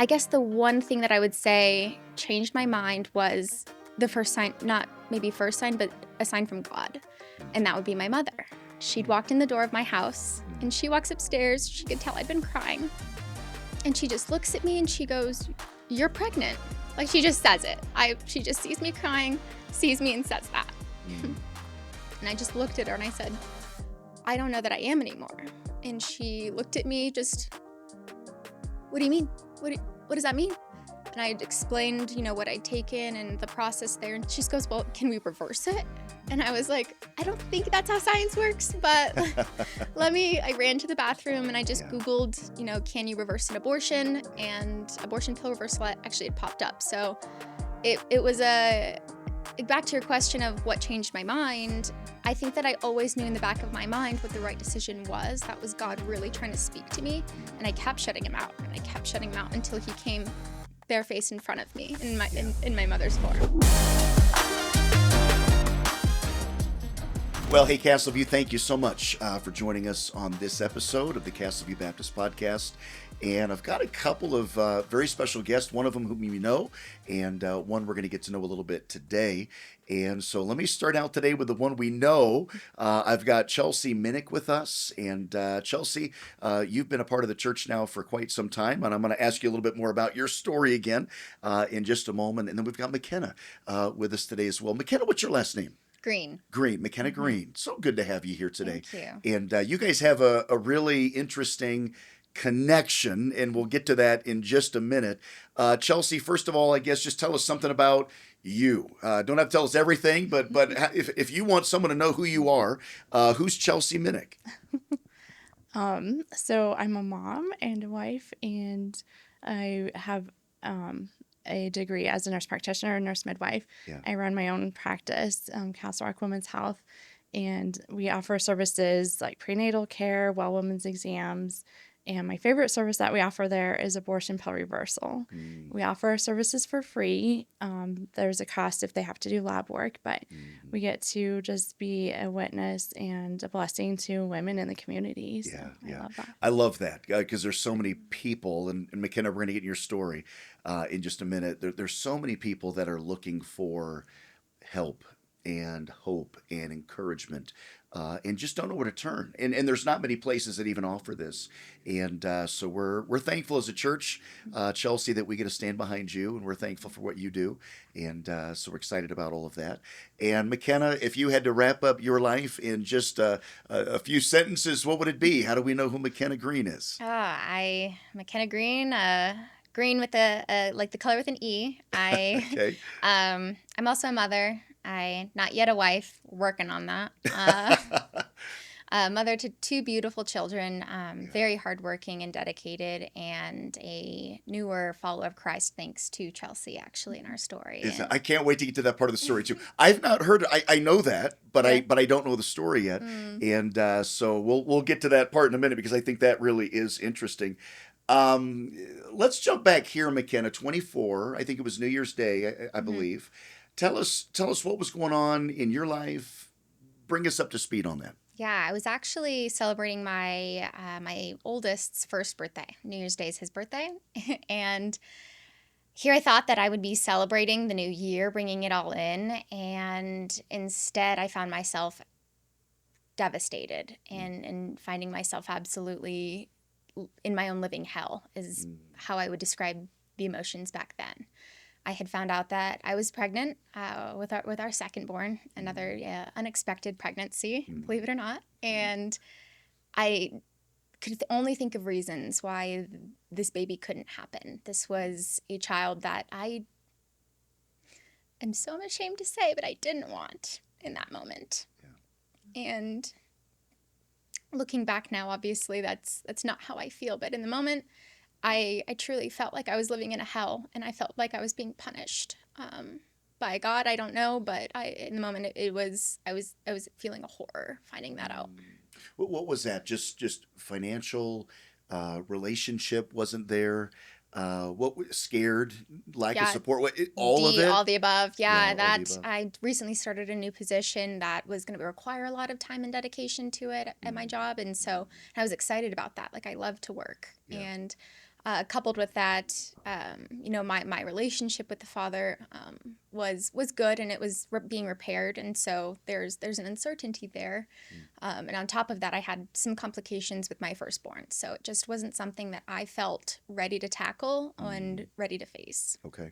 I guess the one thing that I would say changed my mind was the first sign, not maybe first sign, but a sign from God. And that would be my mother. She'd walked in the door of my house and she walks upstairs. She could tell I'd been crying. And she just looks at me and she goes, "You're pregnant." Like, she just says it. She just sees me crying, sees me and says that. And I just looked at her and I said, "I don't know that I am anymore." And she looked at me just, "What do you mean? What does that mean?" And I explained, what I'd taken and the process there. And she just goes, "Well, can we reverse it?" And I was like, "I don't think that's how science works, but I ran to the bathroom and I just Googled, can you reverse an abortion? And abortion pill reversal actually had popped up. So it was back to your question of what changed my mind. I think that I always knew in the back of my mind what the right decision was. That was God really trying to speak to me. And I kept shutting him out. And I kept shutting him out until he came barefaced in front of me in my mother's form. Well, hey, Castleview, thank you so much for joining us on this episode of the Castleview Baptist Podcast. And I've got a couple of very special guests, one of them whom you know, and one we're going to get to know a little bit today. And so let me start out today with the one we know. I've got Chelsea Mynyk with us. And Chelsea, you've been a part of the church now for quite some time. And I'm going to ask you a little bit more about your story again in just a moment. And then we've got Mackenna with us today as well. Mackenna, what's your last name? Greene. Mackenna Greene. So good to have you here today. Thank you. And you guys have a really interesting connection, and we'll get to that in just a minute. Chelsea, first of all, I guess just tell us something about you. Don't have to tell us everything, but if you want someone to know who you are, who's Chelsea Mynyk? So I'm a mom and a wife, and I have a degree as a nurse practitioner and nurse midwife. Yeah. I run my own practice, Castle Rock Women's Health, and we offer services like prenatal care, well women's exams, and my favorite service that we offer there is abortion pill reversal. We offer our services for free. There's a cost if they have to do lab work, but we get to just be a witness and a blessing to women in the community. So I love that. I love that because there's so many people, and Mackenna, we're going to get in your story in just a minute. There's so many people that are looking for help and hope and encouragement and just don't know where to turn. And there's not many places that even offer this. And so we're thankful as a church, Chelsea, that we get to stand behind you, and we're thankful for what you do. And so we're excited about all of that. And Mackenna, if you had to wrap up your life in just a few sentences, what would it be? How do we know who Mackenna Greene is? Mackenna Greene, Greene with the color with an E. Okay. I'm also a mother. Not yet a wife, working on that. Mother to two beautiful children, very hardworking and dedicated, and a newer follower of Christ, thanks to Chelsea, actually, in our story. I can't wait to get to that part of the story too. I've not heard. I know that, but I don't know the story yet, and so we'll get to that part in a minute because I think that really is interesting. Let's jump back here, Mackenna. 24. I think it was New Year's Day, I believe. Tell us what was going on in your life. Bring us up to speed on that. Yeah, I was actually celebrating my my oldest's first birthday. New Year's Day is his birthday. And here I thought that I would be celebrating the new year, bringing it all in. And instead, I found myself devastated and finding myself absolutely in my own living hell is how I would describe the emotions back then. I had found out that I was pregnant with our second born, another unexpected pregnancy, believe it or not. And I could only think of reasons why this baby couldn't happen. This was a child that I am so ashamed to say, but I didn't want in that moment. Yeah. And looking back now, obviously, that's not how I feel. But in the moment, I truly felt like I was living in a hell, and I felt like I was being punished by God. I don't know, but in the moment I was feeling a horror finding that out. What was that? Just financial relationship wasn't there? What scared? Lack of support? All of the above. Yeah, all the above. I recently started a new position that was going to require a lot of time and dedication to it at my job, and so I was excited about that. Like, I love to work, and Coupled with that, my relationship with the father was good, and it was being repaired, and so there's an uncertainty there. And on top of that, I had some complications with my firstborn, so it just wasn't something that I felt ready to tackle and ready to face. Okay.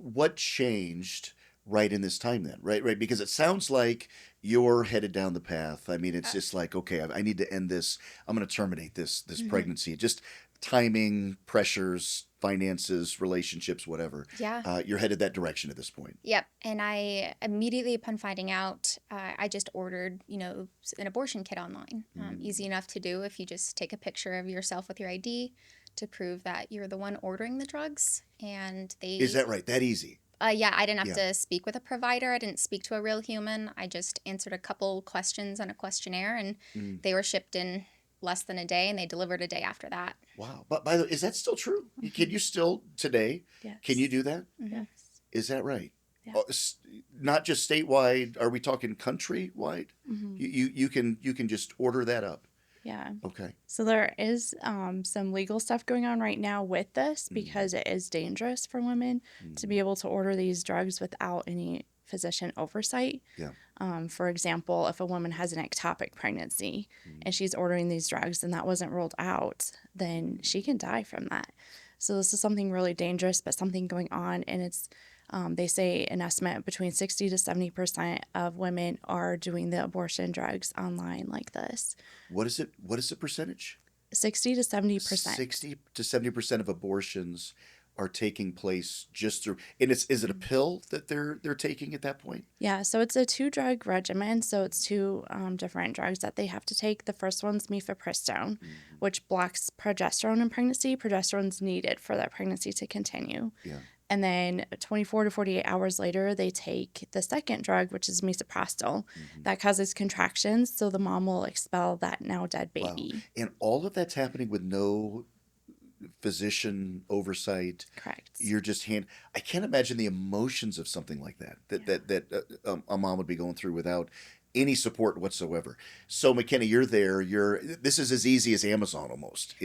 What changed right in this time then, right? Because it sounds like you're headed down the path. I mean, it's just like, okay, I need to end this. I'm going to terminate this pregnancy. Just timing, pressures, finances, relationships, whatever. Yeah. You're headed that direction at this point. Yep. And I immediately upon finding out, I just ordered, an abortion kit online. Easy enough to do if you just take a picture of yourself with your ID to prove that you're the one ordering the drugs. And Is that right? That easy? Yeah, I didn't have to speak with a provider. I didn't speak to a real human. I just answered a couple questions on a questionnaire, and they were shipped in less than a day, and they delivered a day after that. Wow. But by the way, is that still true? Can you still today? Yes. Can you do that? Yes. Is that right? Yeah. Not just statewide. Are we talking countrywide? You can just order that up. Yeah. Okay. So there is some legal stuff going on right now with this because it is dangerous for women to be able to order these drugs without any physician oversight. Yeah. For example, if a woman has an ectopic pregnancy and she's ordering these drugs and that wasn't ruled out, then she can die from that. So this is something really dangerous, but something going on, and it's they say an estimate between 60 to 70% of women are doing the abortion drugs online like this. What is it? What is the percentage? 60 to 70%. 60 to 70% of abortions are taking place just through, and is it a pill that they're taking at that point? Yeah, so it's a 2-drug regimen. So it's 2 different drugs that they have to take. The first one's mifepristone, which blocks progesterone in pregnancy. Progesterone's needed for that pregnancy to continue. Yeah. And then 24 to 48 hours later, they take the second drug, which is misoprostol. That causes contractions, so the mom will expel that now dead baby. Wow. And all of that's happening with no physician oversight. Correct. You're just I can't imagine the emotions of something like that a mom would be going through without any support whatsoever. So Mackenna, you're there. This is as easy as Amazon almost.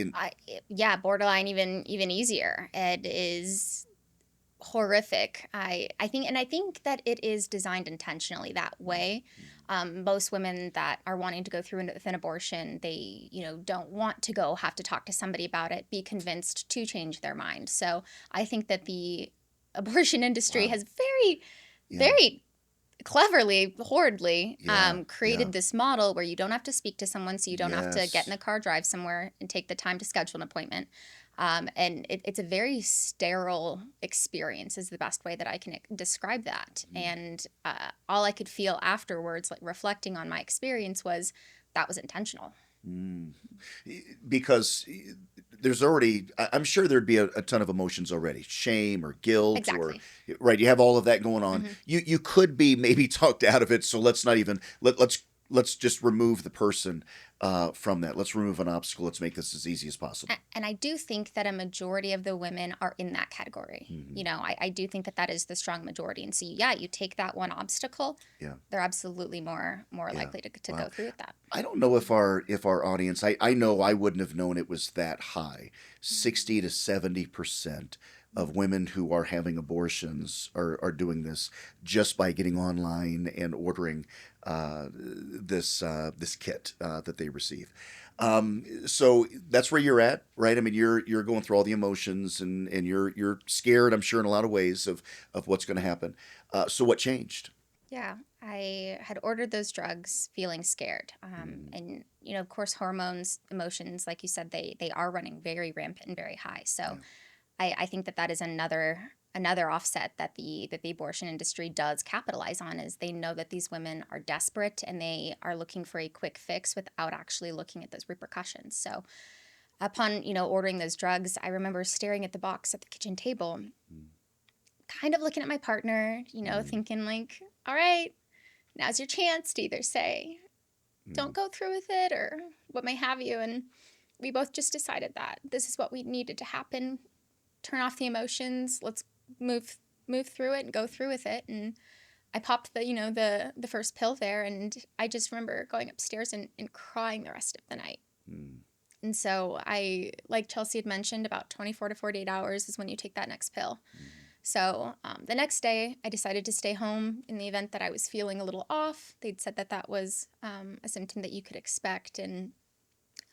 Borderline even easier. It is horrific. I think that it is designed intentionally that way. Most women that are wanting to go through with an abortion, they don't want to have to talk to somebody about it, be convinced to change their mind. So I think that the abortion industry has very cleverly, horridly created this model where you don't have to speak to someone, so you don't have to get in the car, drive somewhere, and take the time to schedule an appointment. And it's a very sterile experience is the best way that I can describe that. And all I could feel afterwards, like reflecting on my experience, was that was intentional. Because there's already, I'm sure there'd be a ton of emotions already, shame or guilt. Exactly. Right, you have all of that going on. You could be maybe talked out of it, so let's not even, let's just remove the person from that. Let's remove an obstacle. Let's make this as easy as possible. And I do think that a majority of the women are in that category. I do think that is the strong majority. And so, you take that one obstacle, they're absolutely more likely to go through with that. I don't know if our audience, I know I wouldn't have known it was that high. 60 to 70% of women who are having abortions are doing this just by getting online and ordering this kit that they receive. So that's where you're at, right? I mean, you're going through all the emotions and you're scared, I'm sure, in a lot of ways of what's going to happen. So what changed? Yeah, I had ordered those drugs feeling scared. And, of course, hormones, emotions, like you said, they are running very rampant and very high. So I think that is another offset that the abortion industry does capitalize on, is they know that these women are desperate and they are looking for a quick fix without actually looking at those repercussions. So upon, ordering those drugs, I remember staring at the box at the kitchen table, kind of looking at my partner, thinking like, all right, now's your chance to either say, don't go through with it, or what may have you. And we both just decided that this is what we needed to happen. Turn off the emotions. Let's move through it and go through with it. And I popped the first pill there, and I just remember going upstairs and crying the rest of the night. And so like Chelsea had mentioned, about 24 to 48 hours is when you take that next pill. So the next day, I decided to stay home in the event that I was feeling a little off. They'd said that that was a symptom that you could expect. And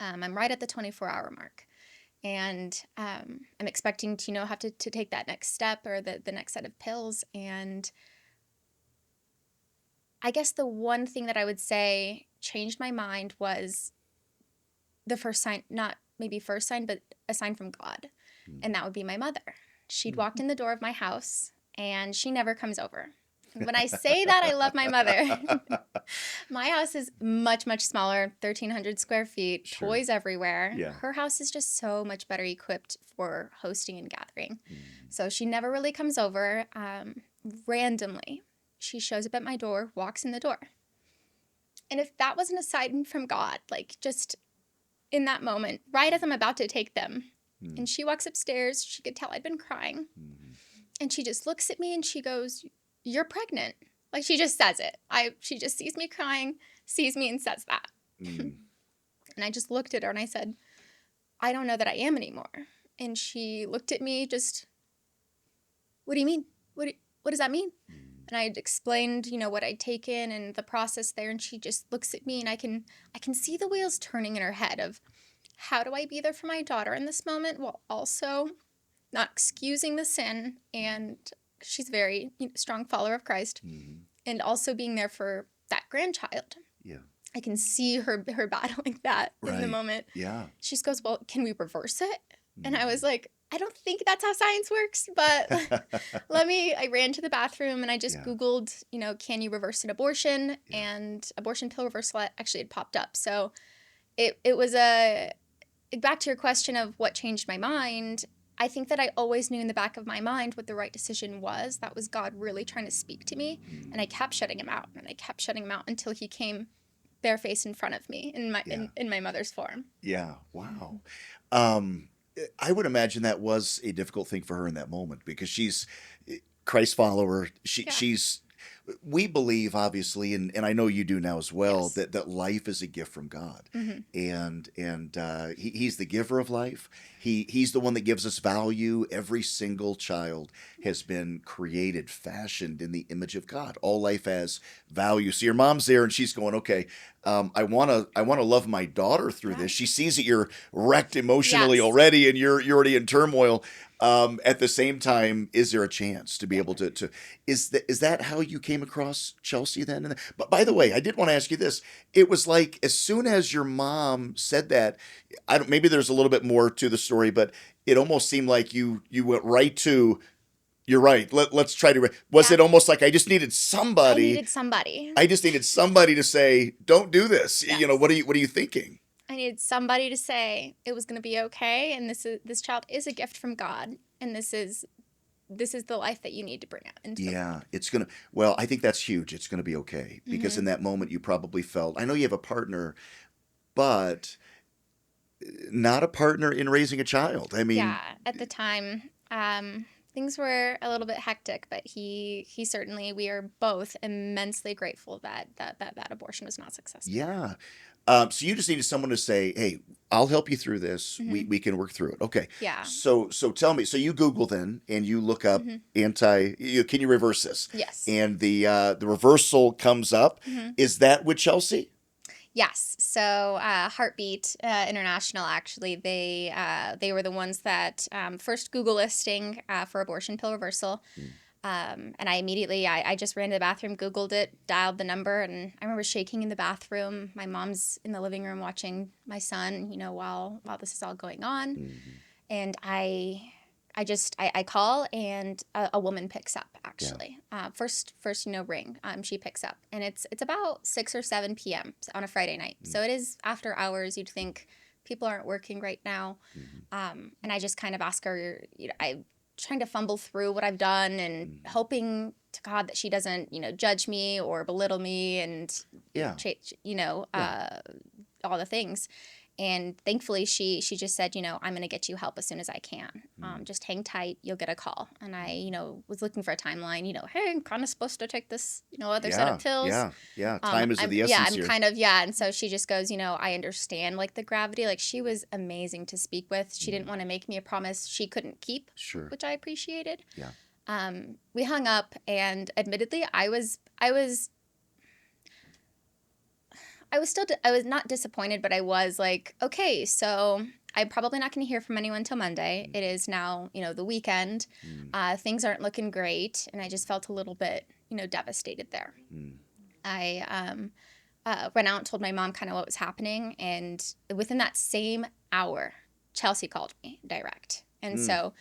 I'm right at the 24-hour mark. And I'm expecting to, have to take that next step or the next set of pills. And I guess the one thing that I would say changed my mind was the first sign, not maybe first sign, but a sign from God. And that would be my mother. She'd walked in the door of my house, and she never comes over. When I say that, I love my mother. My house is much, much smaller, 1,300 square feet, Sure. toys everywhere. Yeah. Her house is just so much better equipped for hosting and gathering. So she never really comes over. Randomly, she shows up at my door, walks in the door. And if that wasn't a sign from God, like just in that moment, right as I'm about to take them, and she walks upstairs, she could tell I'd been crying. And she just looks at me and she goes, "You're pregnant." Like, she just says it. She just sees me crying, sees me, and says that. And I just looked at her and I said, "I don't know that I am anymore." And she looked at me just, "What do you mean? What does that mean?" And I had explained, what I'd taken and the process there. And she just looks at me, and I can see the wheels turning in her head of, how do I be there for my daughter in this moment while also not excusing the sin? And she's a very strong follower of Christ, and also being there for that grandchild. Yeah. I can see her battling that in the moment. Yeah. She just goes, "Well, can we reverse it?" And I was like, "I don't think that's how science works, but I ran to the bathroom and I just Googled, can you reverse an abortion? And abortion pill reversal actually had popped up. So it was back to your question of what changed my mind. I think that I always knew in the back of my mind what the right decision was. That was God really trying to speak to me. And I kept shutting him out, and I kept shutting him out until he came barefaced in front of me in my mother's form. Yeah. Wow. I would imagine that was a difficult thing for her in that moment, because she's Christ follower. She's, we believe, obviously, and I know you do now as well, that life is a gift from God, and he's the giver of life. He's the one that gives us value. Every single child has been created, fashioned in the image of God. All life has value. So your mom's there, and she's going, "Okay, I want to love my daughter through this." She sees that you're wrecked emotionally already, and you're already in turmoil. At the same time, is there a chance to be able to is that how you came across Chelsea then? But by the way, I did want to ask you this. It was like, as soon as your mom said that, maybe there's a little bit more to the story, but it almost seemed like you went right to, "You're right. Let's try to." Was it almost like, I just needed somebody? I just needed somebody to say, "Don't do this." Yes. What are you thinking? I needed somebody to say it was going to be okay, and this child is a gift from God, and this is the life that you need to bring out into the world. It's gonna. Well, I think that's huge. It's gonna be okay, because in that moment you probably felt. I know you have a partner, but not a partner in raising a child. I mean, at the time, things were a little bit hectic, but he certainly, we are both immensely grateful that abortion was not successful. Yeah. So you just needed someone to say, "Hey, I'll help you through this. We can work through it." Okay. Yeah. So tell me. So you Google then, and you look up can you reverse this? Yes. And the reversal comes up. Is that with Chelsea? Yes. So Heartbeat International, actually, they were the ones that first Google listing for abortion pill reversal. And I immediately, I just ran to the bathroom, Googled it, dialed the number, and I remember shaking in the bathroom. My mom's in the living room watching my son, while this is all going on. And I call, and a woman picks up, actually. First, ring. She picks up, and it's about 6 or 7 p.m. on a Friday night. So it is after hours. You'd think people aren't working right now. And I just kind of ask her, I'm trying to fumble through what I've done and hoping to God that she doesn't, judge me or belittle me and, all the things. And thankfully, she just said, I'm going to get you help as soon as I can. Just hang tight. You'll get a call. And I, was looking for a timeline, hey, I'm kind of supposed to take this, other set of pills. Yeah. Time is of the essence here. And so she just goes, I understand like the gravity. Like she was amazing to speak with. She didn't want to make me a promise she couldn't keep, which I appreciated. Yeah. We hung up, and admittedly, I was not disappointed, but I was like, okay, so I'm probably not going to hear from anyone until Monday. It is now, the weekend. Things aren't looking great. And I just felt a little bit, devastated there. I went out and told my mom kind of what was happening. And within that same hour, Chelsea called me direct. And so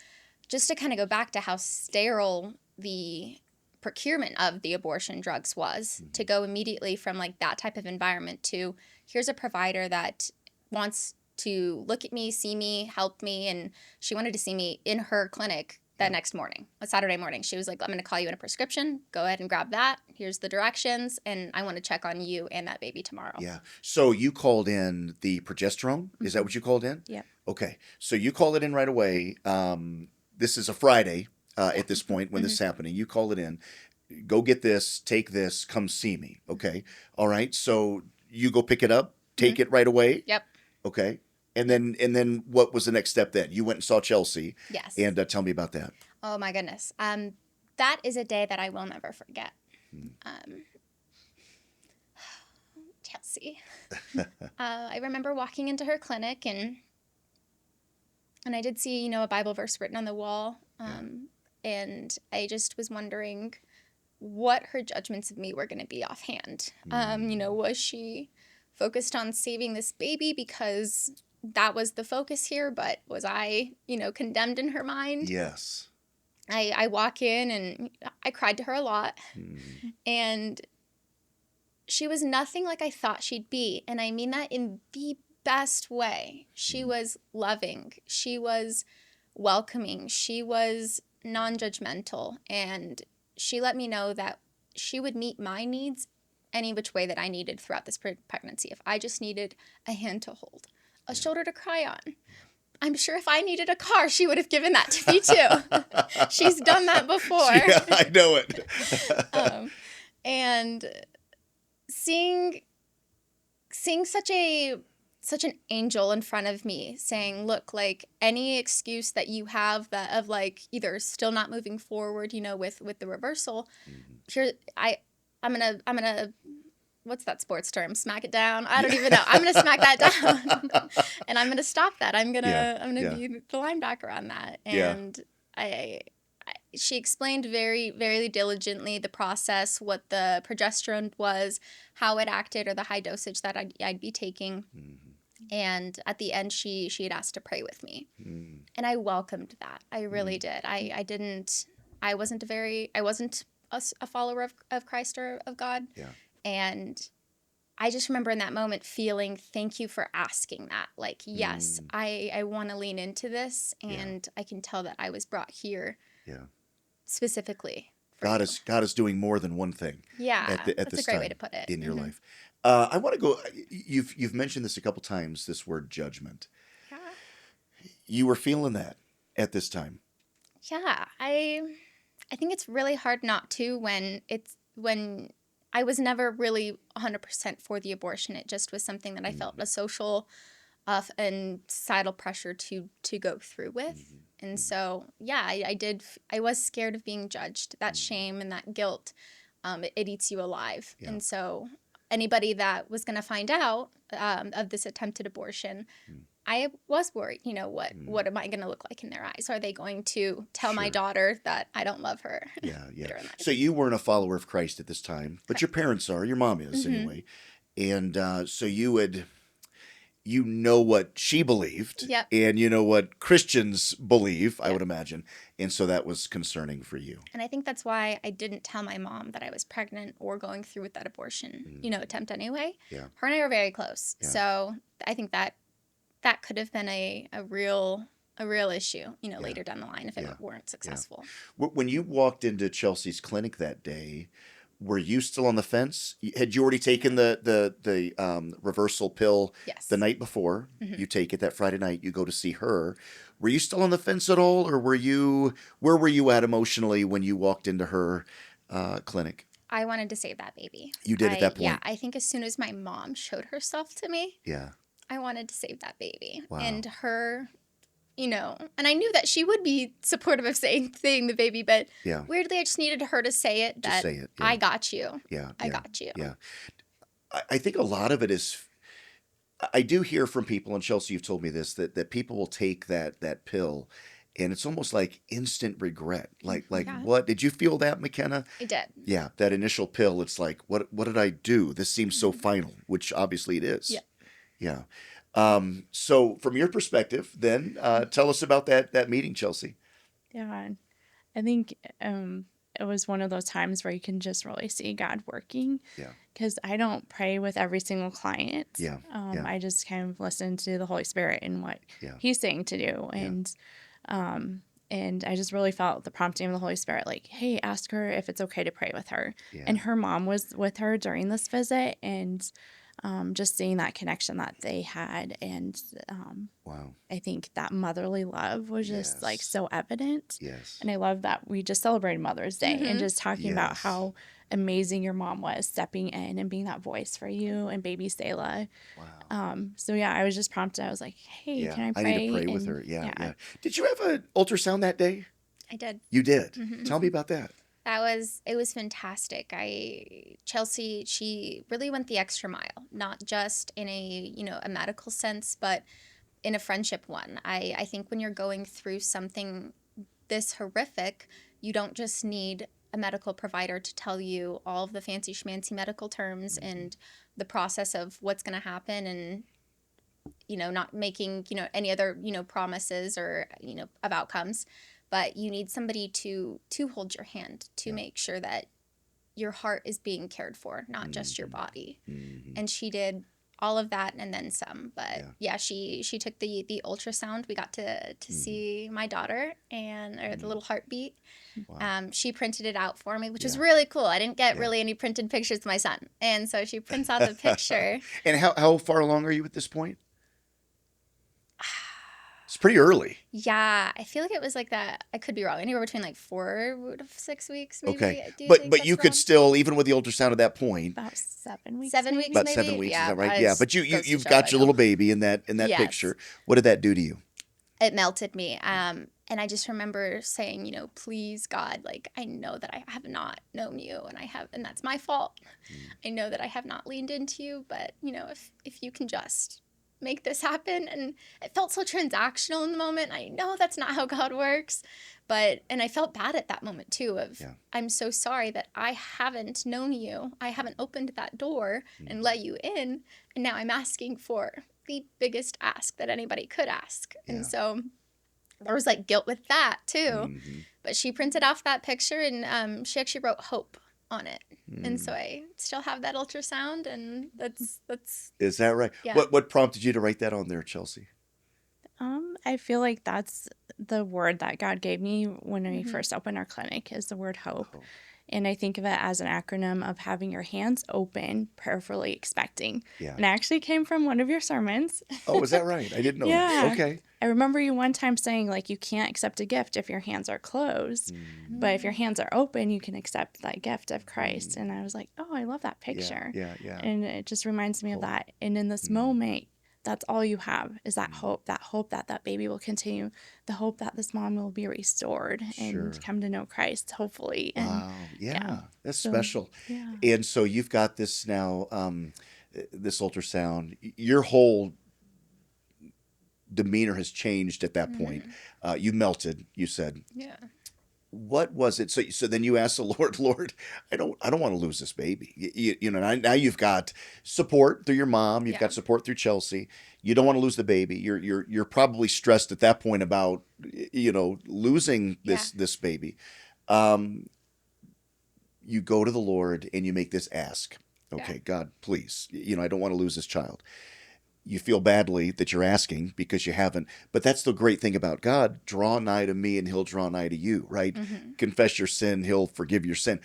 just to kind of go back to how sterile the procurement of the abortion drugs was, to go immediately from like that type of environment to here's a provider that wants to look at me, see me, help me. And she wanted to see me in her clinic that next morning, a Saturday morning. She was like, I'm going to call you in a prescription. Go ahead and grab that. Here's the directions. And I want to check on you and that baby tomorrow. Yeah. So you called in the progesterone. Is that what you called in? Yeah. Okay. So you called it in right away. This is a Friday. At this point when this is happening, you call it in, go get this, take this, come see me. Okay. All right. So you go pick it up, take it right away. Yep. Okay. And then what was the next step then? You went and saw Chelsea. Yes. And tell me about that. Oh my goodness. That is a day that I will never forget. Chelsea. I remember walking into her clinic and I did see, a Bible verse written on the wall. And I just was wondering what her judgments of me were going to be offhand. Was she focused on saving this baby because that was the focus here, but was I, condemned in her mind? Yes. I walk in and I cried to her a lot. And she was nothing like I thought she'd be. And I mean that in the best way. She was loving. She was welcoming. She was non-judgmental, and she let me know that she would meet my needs any which way that I needed throughout this pregnancy. If I just needed a hand to hold, a shoulder to cry on, I'm sure if I needed a car, she would have given that to me too. She's done that before. Yeah, I know it. And seeing such an angel in front of me saying, look, like any excuse that you have that of like either still not moving forward, with the reversal, here, I'm gonna, what's that sports term? Smack it down. I don't even know. I'm gonna smack that down and I'm gonna stop that. I'm gonna be the linebacker on that. And she explained very, very diligently the process, what the progesterone was, how it acted, or the high dosage that I'd be taking. And at the end, she had asked to pray with me. And I welcomed that. I really did. I wasn't a follower of Christ or of God. Yeah. And I just remember in that moment feeling, thank you for asking that. Like, yes, I want to lean into this. And I can tell that I was brought here specifically. God is doing more than one thing. Yeah, at that's this a great time way to put it. in your life. I want to go. You've mentioned this a couple times. This word judgment. Yeah. You were feeling that at this time. Yeah, I think it's really hard not to when I was never really 100% for the abortion. It just was something that I felt a social and societal pressure to go through with. And so, yeah, I was scared of being judged. That shame and that guilt, it eats you alive. Yeah. And so anybody that was going to find out of this attempted abortion, I was worried, what am I going to look like in their eyes? Are they going to tell my daughter that I don't love her? Yeah. So you weren't a follower of Christ at this time, but your parents are, your mom is anyway. And so you know what she believed, and you know what Christians believe, I would imagine. And so that was concerning for you. And I think that's why I didn't tell my mom that I was pregnant or going through with that abortion, attempt anyway. Yeah. Her and I were very close. Yeah. So I think that could have been a real issue, later down the line if it weren't successful. Yeah. When you walked into Chelsea's clinic that day, were you still on the fence? Had you already taken the reversal pill Yes. the night before? Mhm. You take it that Friday night. You go to see her. Were you still on the fence at all, or where were you at emotionally when you walked into her clinic? I wanted to save that baby. You did at that point. Yeah, I think as soon as my mom showed herself to me, Yeah. I wanted to save that baby. Wow. And her, and I knew that she would be supportive of saying the baby, but Yeah. weirdly, I just needed her to say it, Just that say it. Yeah. I got you. Yeah. I got you. Yeah. I think a lot of it is. I do hear from people, and Chelsea, you've told me this, that people will take that pill, and it's almost like instant regret. Like Yeah. what did you feel that, Mackenna? I did. Yeah, that initial pill. It's like, what did I do? This seems so final, which obviously it is. Yeah. Yeah. So from your perspective, then tell us about that meeting, Chelsea. Yeah, I think it was one of those times where you can just really see God working. Yeah. Because I don't pray with every single client. Yeah. Yeah. I just kind of listen to the Holy Spirit and what Yeah. He's saying to do, and I just really felt the prompting of the Holy Spirit, like, hey, ask her if it's okay to pray with her. Yeah. And her mom was with her during this visit, and just seeing that connection that they had, and Wow. I think that motherly love was just like Yes. so evident. Yes. And I love that we just celebrated Mother's Day and Mhm. just talking about Yes. how amazing your mom was stepping in and being that voice for you and baby Selah. Wow. So yeah, I was just prompted. I was like, hey, Yeah. can I I pray? need to pray with And her. Yeah. Yeah. Did you have an ultrasound that day? I did. You did. Mhm. Tell me about that. It was fantastic. Chelsea, she really went the extra mile, not just in a medical sense, but in a friendship one. I think when you're going through something this horrific, you don't just need a medical provider to tell you all of the fancy schmancy medical terms and the process of what's going to happen, and not making any other promises or of outcomes, but you need somebody to hold your hand to Yeah. make sure that your heart is being cared for, not just your body. Mhm. And she did all of that and then some. But Yeah. she took the ultrasound. We got to see my daughter or the little heartbeat. Wow. She printed it out for me, which was Yeah. really cool. I didn't get Yeah. really any printed pictures of my son, and so she prints out the picture. And how far along are you at this point? It's pretty early. Yeah, I feel like it was like that. I could be wrong. Anywhere between like 4 to 6 weeks, maybe. Okay. Do you But think but that's you could wrong? still, even with the ultrasound at that point, about 7 weeks. 7 maybe? weeks, about 7 maybe? weeks, is Yeah, that right? that Yeah. goes But to you've show got I your know. little baby in that Yes. picture. What did that do to you? It melted me. And I just remember saying, please God, like, I know that I have not known you, and that's my fault. I know that I have not leaned into you, but if you can just make this happen. And it felt so transactional in the moment. I know that's not how God works, and I felt bad at that moment too Yeah. I'm so sorry that I haven't known you. I haven't opened that door and let you in. And now I'm asking for the biggest ask that anybody could ask. Yeah. And so there was like guilt with that too. Mhm. But she printed off that picture, and she actually wrote hope on it. And so Mm. I still have that ultrasound, and that's Is that right? Yeah. What prompted you to write that on there, Chelsea? I feel like that's the word that God gave me when we Mhm. first opened our clinic, is the word hope. Oh. And I think of it as an acronym of having your hands open, prayerfully expecting. Yeah. And it actually came from one of your sermons. Oh, is that right? I didn't know Yeah. that. Okay. I remember you one time saying, like, you can't accept a gift if your hands are closed. Mm. But if your hands are open, you can accept that gift of Christ. And I was like, oh, I love that picture. Yeah. And it just reminds me of Hope. that. And in this Mm. moment, that's all you have is that hope that that baby will continue, the hope that this mom will be restored and Sure. come to know Christ, hopefully. And Wow. Yeah. That's So, special. yeah. And so you've got this now, this ultrasound. Your whole demeanor has changed at that point. You melted, you said. Yeah. What was it? So then you asked the Lord, I don't want to lose this baby. Now you've got support through your mom. You've Yeah. got support through Chelsea. You don't want to lose the baby. You're probably stressed at that point about, losing this baby. You go to the Lord and you make this ask. Okay, Yeah. God, please, I don't want to lose this child. you feel badly that you're asking because you haven't. But that's the great thing about God. Draw nigh to me and he'll draw nigh to you, right? Confess your sin, he'll forgive your sin.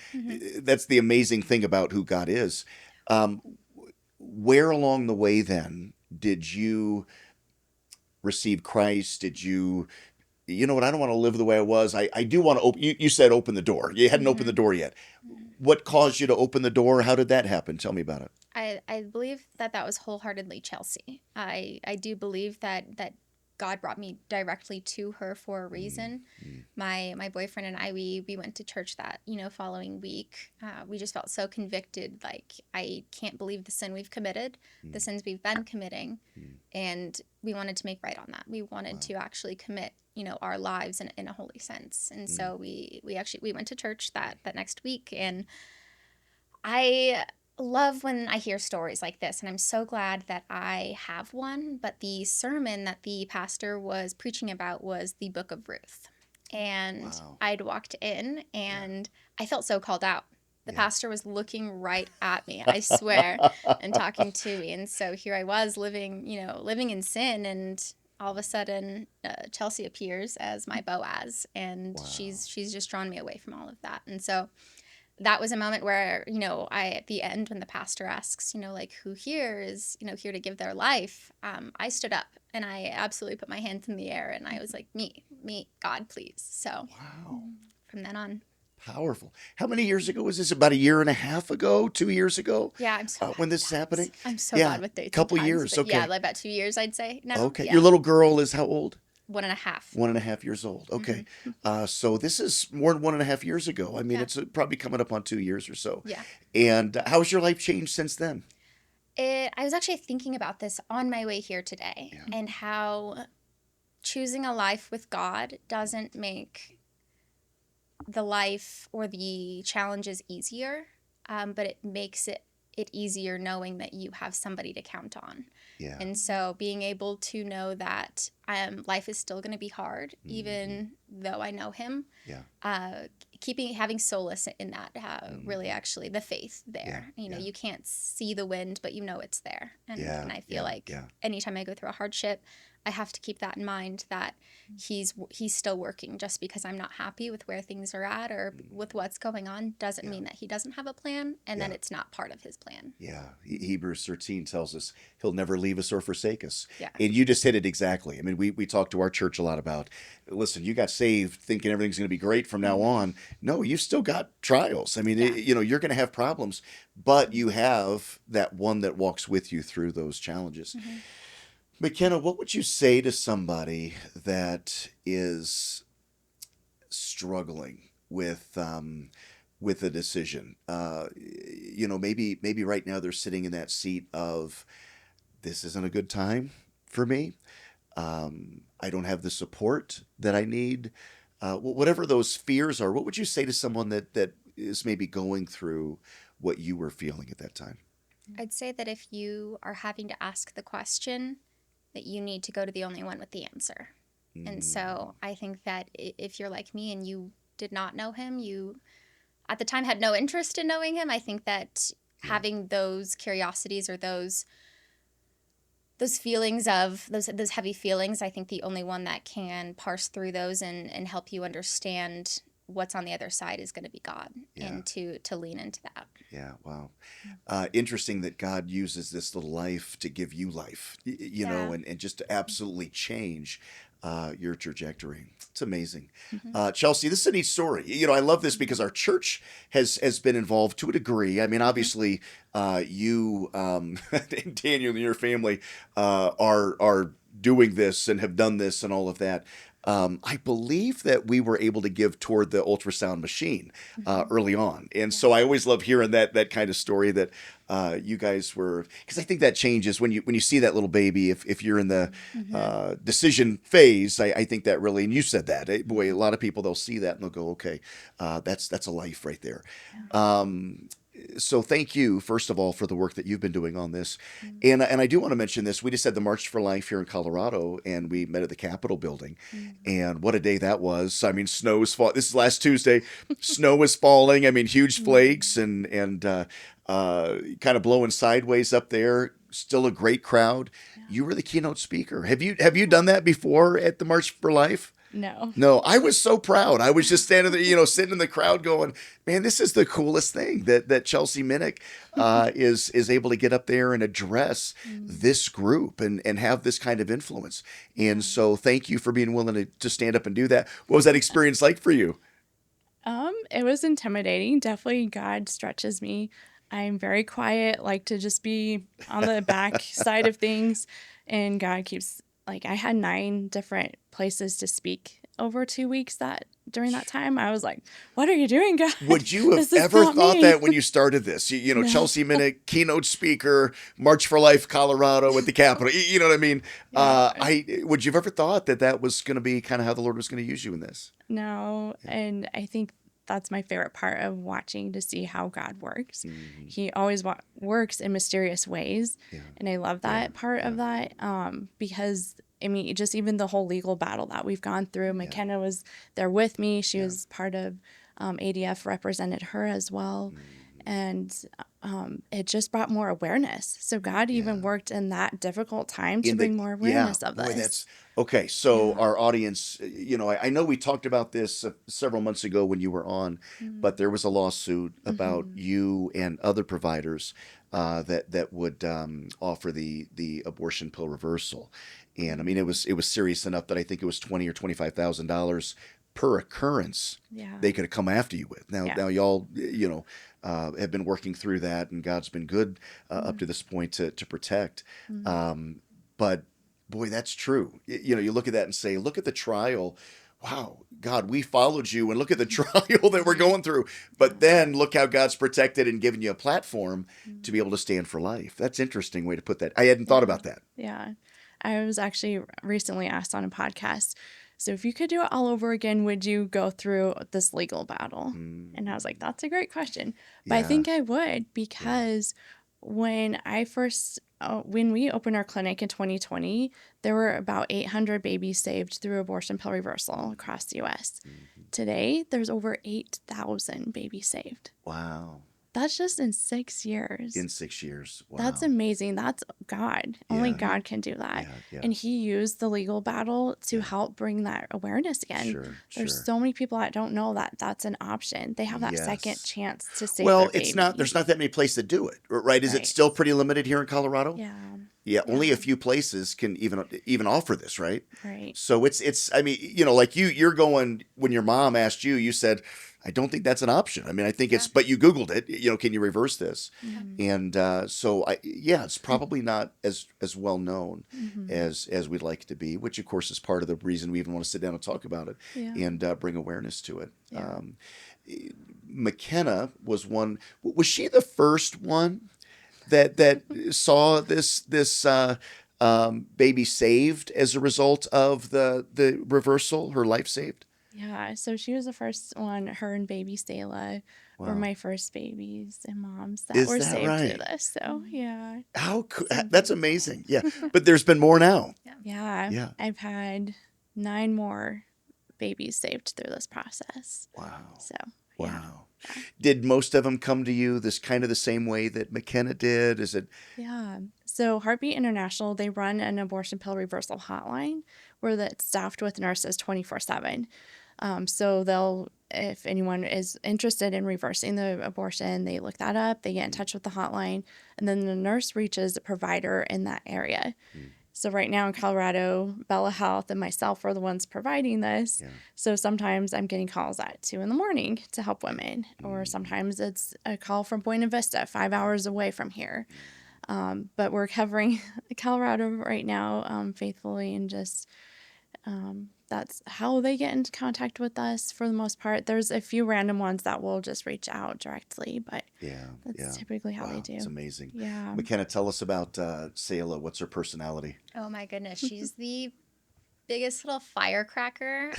That's the amazing thing about who God is. Where along the way then did you receive Christ? Did you know what, I don't want to live the way I was. I do want to open, you said open the door. You hadn't opened the door yet. What caused you to open the door? How did that happen? Tell me about it. I believe that was wholeheartedly Chelsea. I do believe that God brought me directly to her for a reason. My boyfriend and I, we went to church that, following week. We just felt so convicted. Like, I can't believe the sin we've committed, the sins we've been committing. And we wanted to make right on that. We wanted to actually commit, our lives in a holy sense. And so we went to church that next week. And I love when I hear stories like this, and I'm so glad that I have one. But the sermon that the pastor was preaching about was the book of Ruth. And I'd walked in and I felt so called out. The pastor was looking right at me, I swear, and talking to me. And so here I was living in sin, and all of a sudden Chelsea appears as my Boaz, and she's just drawn me away from all of that. And so that was a moment where, I, at the end, when the pastor asks, who here is, here to give their life, I stood up and I absolutely put my hands in the air and I was like, me, God, please. So from then on. Powerful. How many years ago was this? About 1.5 years ago? 2 years ago? Yeah, I'm so when this is happening? I'm so bad with dates. Couple years, okay. Yeah, like about 2 years, I'd say now. Okay. Yeah. Your little girl is how old? 1.5. 1.5 years old. Okay. So this is more than 1.5 years ago. I mean, it's probably coming up on 2 years or so. Yeah. And how's your life changed since then? I was actually thinking about this on my way here today, and how choosing a life with God doesn't make the life or the challenges easier, but it makes it easier knowing that you have somebody to count on. Yeah. And so being able to know that life is still going to be hard, even though I know him. Yeah. Having solace in that, really actually the faith there. You can't see the wind, but it's there. And I feel like anytime I go through a hardship, I have to keep that in mind, that he's still working. Just because I'm not happy with where things are at or with what's going on doesn't mean that he doesn't have a plan, and that it's not part of his plan. Yeah. Hebrews 13 tells us he'll never leave us or forsake us. Yeah. And you just hit it exactly. I mean, we talk to our church a lot about, listen, you got saved thinking everything's going to be great from now on. No, you've still got trials. I mean, you're going to have problems, but you have that one that walks with you through those challenges. Mackenna, what would you say to somebody that is struggling with a decision? Maybe right now they're sitting in that seat of, this isn't a good time for me. I don't have the support that I need. Whatever those fears are, what would you say to someone that is maybe going through what you were feeling at that time? I'd say that if you are having to ask the question, that you need to go to the only one with the answer. And so I think that if you're like me and you did not know him, you at the time had no interest in knowing him, I think that having those curiosities or those feelings of those heavy feelings, I think the only one that can parse through those and help you understand what's on the other side is going to be God, and to lean into that. Yeah. Wow. Interesting that God uses this little life to give you life, and just to absolutely change your trajectory. It's amazing. Chelsea, this is a neat story. I love this because our church has been involved to a degree. I mean, obviously, you and Daniel and your family are doing this and have done this and all of that. I believe that we were able to give toward the ultrasound machine early on. And so I always love hearing that kind of story that you guys were, because I think that changes when you see that little baby, if you're in the decision phase. I think that really, and you said that, boy, a lot of people, they'll see that and they'll go, okay, that's a life right there. Yeah. So thank you, first of all, for the work that you've been doing on this. And I do want to mention this. We just had the March for Life here in Colorado, and we met at the Capitol building. And what a day that was. I mean, snow was falling. This is last Tuesday. Snow was falling. I mean, huge flakes and kind of blowing sideways up there. still a great crowd. Yeah. You were the keynote speaker. Have you done that before at the March for Life? No. No, I was so proud. I was just standing there, sitting in the crowd going, man, this is the coolest thing that Chelsea Mynyk is able to get up there and address this group and have this kind of influence. And so thank you for being willing to stand up and do that. What was that experience like for you? It was intimidating. Definitely God stretches me. I'm very quiet, like to just be on the back side of things. And God keeps, like, I had 9 different places to speak over 2 weeks during that time. I was like, what are you doing, God? Would you have This is ever not thought me. that when you started this? No. Chelsea Mynyk, keynote speaker, March for Life, Colorado at the Capitol. You know what I mean? Yeah. Would you have ever thought that was going to be kind of how the Lord was going to use you in this? No. And I think that's my favorite part of watching, to see how God works. Mm-hmm. He always works in mysterious ways. Yeah. And I love that part of that, because, I mean, just even the whole legal battle that we've gone through. Mackenna was there with me. She was part of ADF, represented her as well. And it just brought more awareness. So God even worked in that difficult time to bring more awareness of this. Boy, that's okay. So our audience, I know we talked about this several months ago when you were on, but there was a lawsuit about you and other providers that would offer the abortion pill reversal, and I mean it was serious enough that I think it was $20,000 or $25,000 per occurrence. They could have come after you with. Now y'all, have been working through that, and God's been good up to this point to protect. But boy, that's true. You look at that and say, look at the trial. Wow, God, we followed you, and look at the trial that we're going through. But then look how God's protected and given you a platform to be able to stand for life. That's an interesting way to put that. I hadn't thought about that. Yeah. I was actually recently asked on a podcast, so if you could do it all over again, would you go through this legal battle? And I was like, that's a great question. But I think I would, because when we opened our clinic in 2020, there were about 800 babies saved through abortion pill reversal across the U.S. Today, there's over 8,000 babies saved. Wow. That's just in 6 years. In 6 years. Wow. That's amazing. That's God. Only God can do that. And he used the legal battle to help bring that awareness again. There's so many people that don't know that that's an option. They have that second chance to save their baby. There's not that many places that do it, right? Is it still pretty limited here in Colorado? Yeah, only a few places can even offer this, right? Right. So it's I mean, like you're going, when your mom asked you, you said, I don't think that's an option. I mean, I think but you Googled it, can you reverse this? And so it's probably not as well known as we'd like it to be, which of course is part of the reason we even want to sit down and talk about it and bring awareness to it. Mackenna was one. Was she the first one that saw this baby saved as a result of the reversal, her life saved? Yeah, so she was the first one. Her and baby Stella were my first babies and moms that were saved through this. So, yeah. How cool. That's amazing. Yeah. But there's been more now. Yeah. I've had 9 more babies saved through this process. Wow. So, wow. Yeah. Did most of them come to you this kind of the same way that Mackenna did? Is it? Yeah. So Heartbeat International, they run an abortion pill reversal hotline where that's staffed with nurses 24/7. So if anyone is interested in reversing the abortion, they look that up, they get in touch with the hotline, and then the nurse reaches a provider in that area. So right now in Colorado, Bella Health and myself are the ones providing this. So sometimes I'm getting calls at 2 a.m. to help women, or sometimes it's a call from Buena Vista, 5 hours away from here. But we're covering Colorado right now faithfully, and just that's how they get into contact with us for the most part. There's a few random ones that will just reach out directly, but that's typically how they do. It's amazing. Yeah. Mackenna, tell us about Selah. What's her personality? Oh my goodness, she's the biggest little firecracker.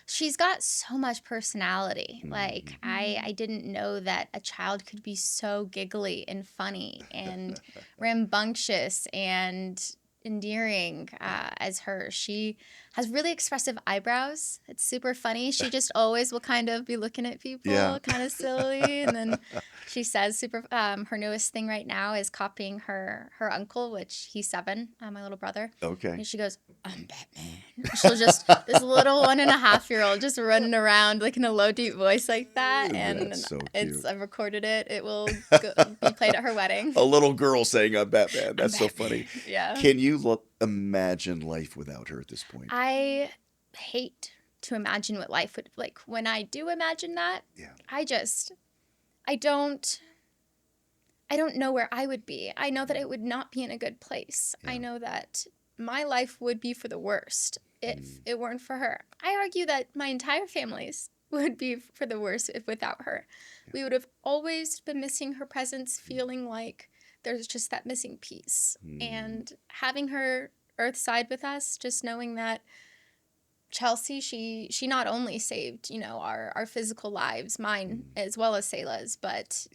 She's got so much personality. Like I didn't know that a child could be so giggly and funny and rambunctious and endearing as her. She has really expressive eyebrows. It's super funny. She just always will kind of be looking at people kind of silly. And then she says her newest thing right now is copying her uncle, which he's 7, my little brother. Okay. And she goes, "I'm Batman." She'll just, this little 1.5-year-old just running around like in a low, deep voice like that. And That's so cute. I've recorded it. It will be played at her wedding. A little girl saying, "I'm Batman." That's so funny. Yeah. Can you imagine life without her at this point? I hate to imagine what life would like. When I do imagine that, I don't know where I would be. I know that it would not be in a good place. I know that my life would be for the worst if it weren't for her. I argue that my entire family's would be for the worst if without her. We would have always been missing her presence, feeling like there's just that missing piece. And having her earthside with us, just knowing that Chelsea, she not only saved, our physical lives, mine as well as Selah's, but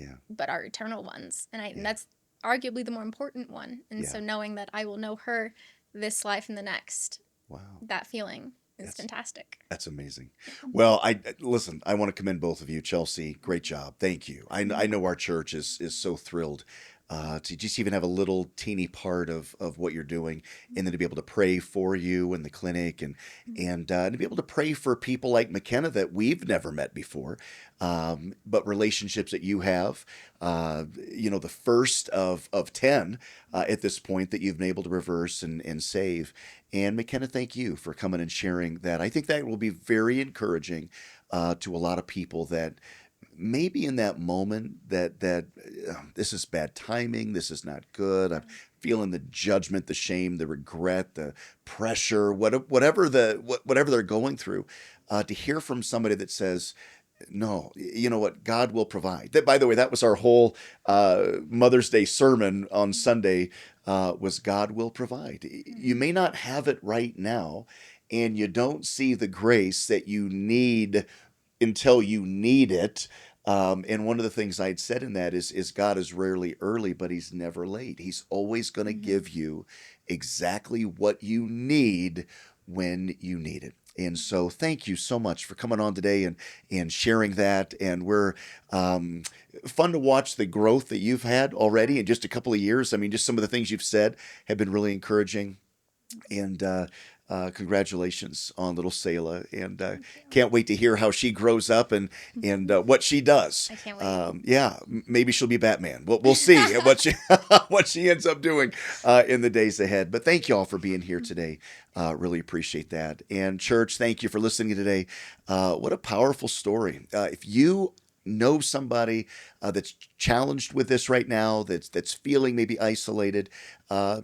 our eternal ones. And that's arguably the more important one. And so knowing that I will know her this life and the next, that feeling is fantastic. That's amazing. Well, I want to commend both of you. Chelsea, great job. Thank you. I know our church is so thrilled to just even have a little teeny part of what you're doing, and then to be able to pray for you in the clinic, and to be able to pray for people like Mackenna that we've never met before, but relationships that you have, the first of 10 at this point that you've been able to reverse and save. And Mackenna, thank you for coming and sharing that. I think that will be very encouraging to a lot of people that maybe in that moment that this is bad timing, this is not good, I'm feeling the judgment, the shame, the regret, the pressure, whatever they're going through, to hear from somebody that says, no, you know what, God will provide. That, by the way, that was our whole Mother's Day sermon on Sunday, was God will provide. You may not have it right now, and you don't see the grace that you need until you need it. And one of the things I'd said in that is God is rarely early, but he's never late. He's always going to give you exactly what you need when you need it. And so thank you so much for coming on today and sharing that. And we're fun to watch the growth that you've had already in just a couple of years. I mean, just some of the things you've said have been really encouraging. And congratulations on little Selah, and can't wait to hear how she grows up and what she does. I can't wait. Maybe she'll be Batman. We'll see what she ends up doing in the days ahead. But thank you all for being here today. Really appreciate that. And church, thank you for listening today. What a powerful story. If you know somebody that's challenged with this right now, that's feeling maybe isolated,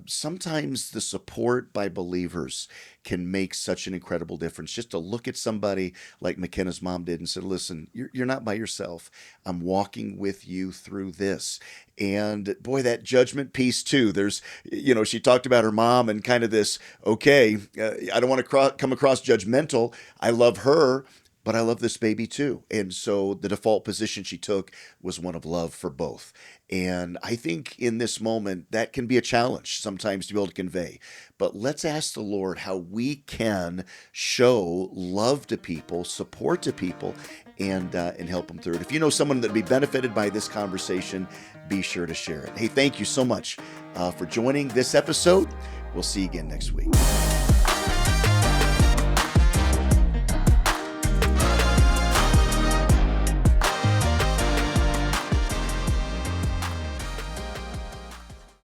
sometimes the support by believers can make such an incredible difference. Just to look at somebody like Mackenna's mom did and said, listen, you're not by yourself. I'm walking with you through this. And boy, that judgment piece too. There's, she talked about her mom and kind of this, I don't want to come across judgmental. I love her, but I love this baby too. And so the default position she took was one of love for both. And I think in this moment, that can be a challenge sometimes to be able to convey. But let's ask the Lord how we can show love to people, support to people, and help them through it. If you know someone that would be benefited by this conversation, be sure to share it. Hey, thank you so much for joining this episode. We'll see you again next week.